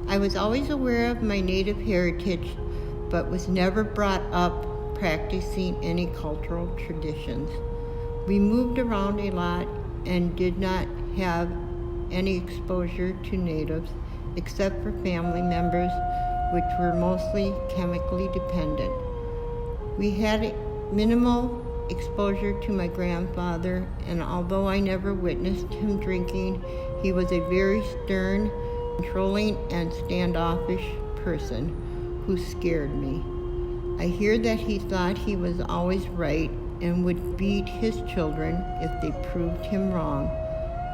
I was always aware of my Native heritage, but was never brought up practicing any cultural traditions. We moved around a lot and did not have any exposure to natives except for family members, which were mostly chemically dependent. We had minimal exposure to my grandfather, and although I never witnessed him drinking, he was a very stern, controlling, and standoffish person who scared me. I hear that he thought he was always right and would beat his children if they proved him wrong.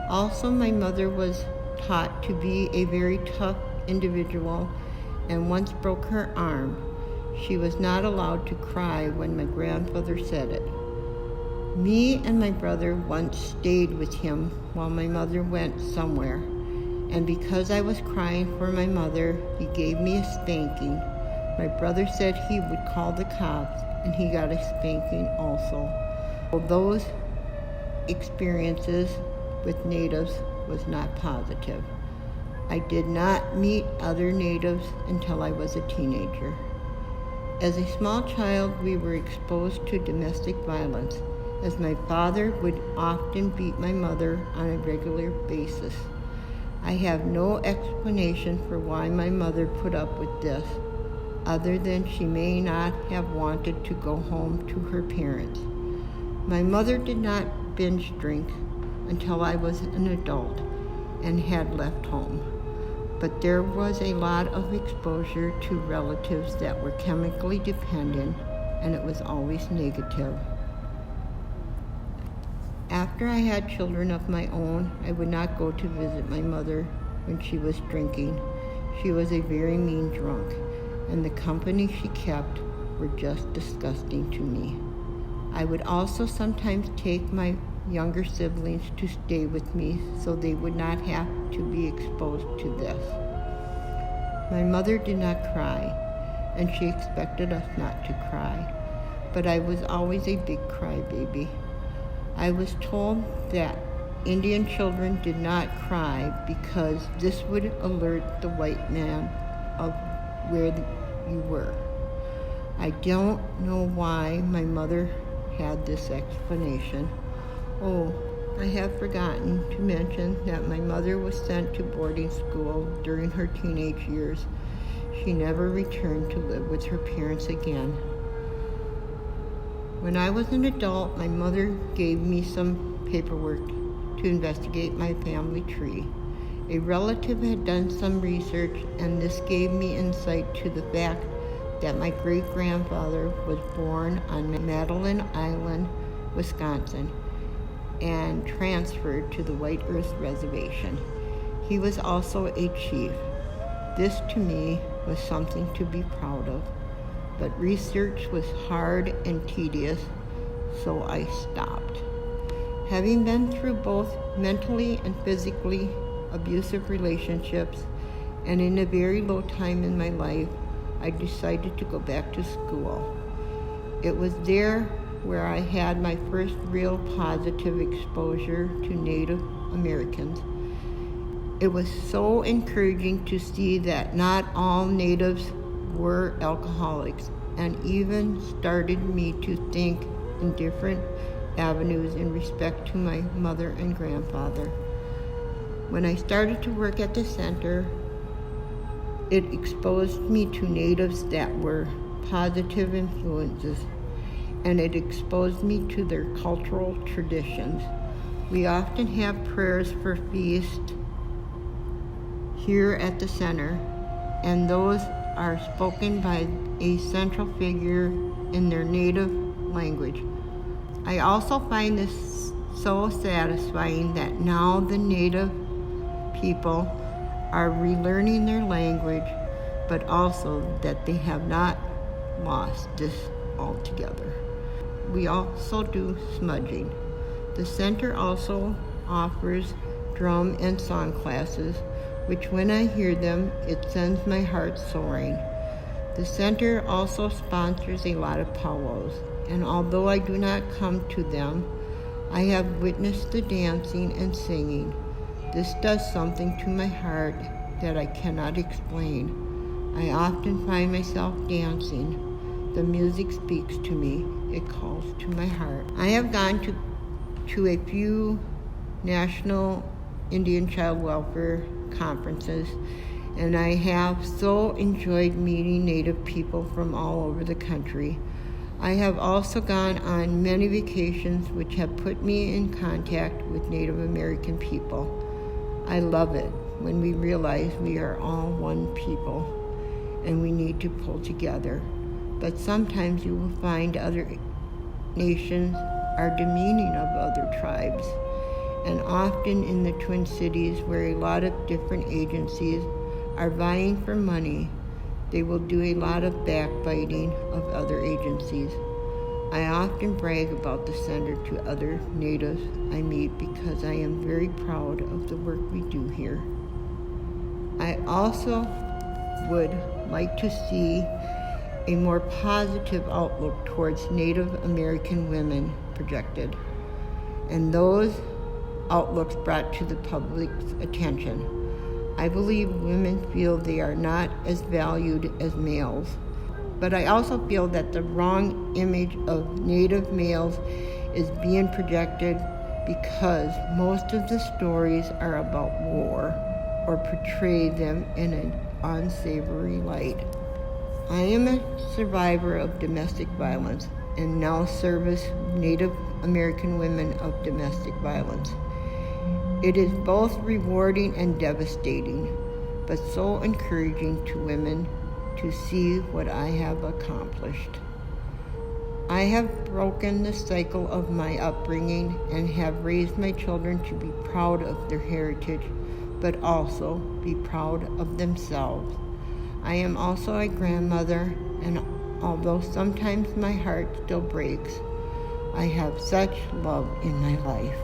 Also, my mother was taught to be a very tough individual and once broke her arm. She was not allowed to cry when my grandfather said it. Me and my brother once stayed with him while my mother went somewhere, and because I was crying for my mother, he gave me a spanking. My brother said he would call the cops, and he got a spanking also. Well, those experiences with natives was not positive. I did not meet other natives until I was a teenager. As a small child, we were exposed to domestic violence, as my father would often beat my mother on a regular basis. I have no explanation for why my mother put up with this, other than she may not have wanted to go home to her parents. My mother did not binge drink until I was an adult and had left home, but there was a lot of exposure to relatives that were chemically dependent, and it was always negative. After I had children of my own, I would not go to visit my mother when she was drinking. She was a very mean drunk, and the company she kept were just disgusting to me. I would also sometimes take my younger siblings to stay with me so they would not have to be exposed to this. My mother did not cry, and she expected us not to cry, but I was always a big crybaby. I was told that Indian children did not cry because this would alert the white man of where you were. I don't know why my mother had this explanation. Oh, I have forgotten to mention that my mother was sent to boarding school during her teenage years. She never returned to live with her parents again. When I was an adult, my mother gave me some paperwork to investigate my family tree. A relative had done some research, and this gave me insight to the fact that my great-grandfather was born on Madeline Island, Wisconsin, and transferred to the White Earth Reservation. He was also a chief. This, to me, was something to be proud of, but research was hard and tedious, so I stopped. Having been through both mentally and physically abusive relationships, and in a very low time in my life, I decided to go back to school. It was there where I had my first real positive exposure to Native Americans. It was so encouraging to see that not all natives were alcoholics, and even started me to think in different avenues in respect to my mother and grandfather. When I started to work at the center, it exposed me to natives that were positive influences, and it exposed me to their cultural traditions. We often have prayers for feast here at the center, and those are spoken by a central figure in their native language. I also find this so satisfying that now the native people are relearning their language, but also that they have not lost this altogether. We also do smudging. The center also offers drum and song classes, which when I hear them, it sends my heart soaring. The center also sponsors a lot of powwows, and although I do not come to them, I have witnessed the dancing and singing. This does something to my heart that I cannot explain. I often find myself dancing. The music speaks to me. It calls to my heart. I have gone to a few National Indian Child Welfare conferences, and I have so enjoyed meeting Native people from all over the country. I have also gone on many vacations which have put me in contact with Native American people. I love it when we realize we are all one people and we need to pull together. But sometimes you will find other nations are demeaning of other tribes. And often in the Twin Cities, where a lot of different agencies are vying for money, they will do a lot of backbiting of other agencies. I often brag about the center to other natives I meet because I am very proud of the work we do here. I also would like to see a more positive outlook towards Native American women projected, and those outlooks brought to the public's attention. I believe women feel they are not as valued as males, but I also feel that the wrong image of Native males is being projected because most of the stories are about war or portray them in an unsavory light. I am a survivor of domestic violence and now service Native American women of domestic violence. It is both rewarding and devastating, but so encouraging to women to see what I have accomplished. I have broken the cycle of my upbringing and have raised my children to be proud of their heritage, but also be proud of themselves. I am also a grandmother, and although sometimes my heart still breaks, I have such love in my life.